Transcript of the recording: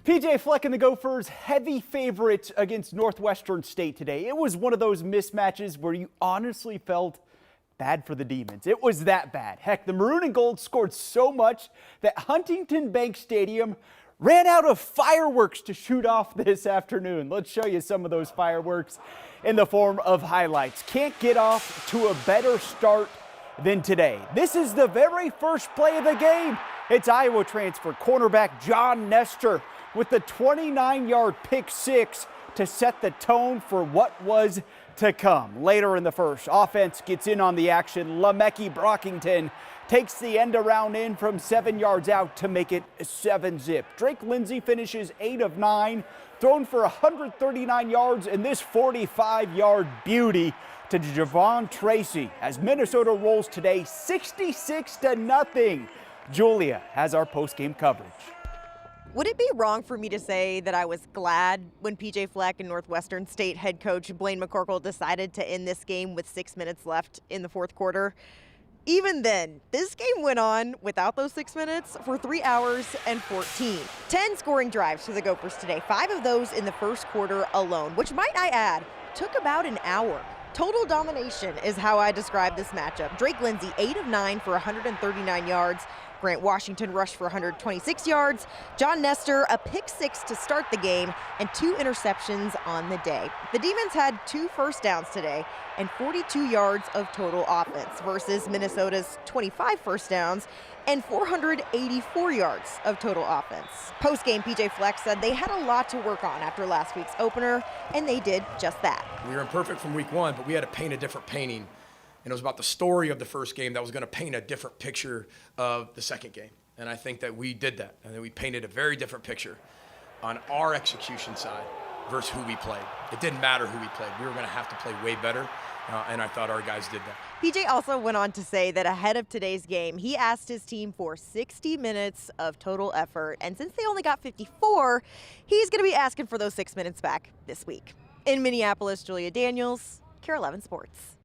PJ Fleck and the Gophers heavy favorites against Northwestern State today. It was one of those mismatches where you honestly felt bad for the Demons. It was that bad. Heck, the Maroon and Gold scored so much that Huntington Bank Stadium ran out of fireworks to shoot off this afternoon. Let's show you some of those fireworks in the form of highlights. Can't get off to a better start than today. This is the very first play of the game. It's Iowa transfer cornerback John Nestor with the 29-yard pick six to set the tone for what was to come. Later in the first, offense gets in on the action. Lemeki Brockington takes the end around in from 7 yards out to make it 7-zip. Drake Lindsey finishes 8 of 9, thrown for 139 yards, and this 45-yard beauty to Javon Tracy as Minnesota rolls today 66-0. Julia has our post-game coverage. Would it be wrong for me to say that I was glad when PJ Fleck and Northwestern State head coach Blaine McCorkle decided to end this game with 6 minutes left in the fourth quarter? Even then, this game went on without those 6 minutes for 3 hours and 14. 10 scoring drives for the Gophers today, 5 of those in the first quarter alone, which might I add, took about an hour. Total domination is how I describe this matchup. Drake Lindsey, 8 of 9 for 139 yards. Grant Washington rushed for 126 yards. John Nestor, a pick six to start the game, and 2 interceptions on the day. The Demons had 2 first downs today and 42 yards of total offense versus Minnesota's 25 first downs and 484 yards of total offense. Post-game, PJ Fleck said they had a lot to work on after last week's opener, and they did just that. We were imperfect from week 1, but we had to paint a different painting. And it was about the story of the first game that was going to paint a different picture of the second game. And I think that we did that. And then we painted a very different picture on our execution side versus who we played. It didn't matter who we played. We were going to have to play way better. And I thought our guys did that. PJ also went on to say that ahead of today's game, he asked his team for 60 minutes of total effort. And since they only got 54, he's going to be asking for those 6 minutes back this week. In Minneapolis, Julia Daniels, KARE 11 Sports.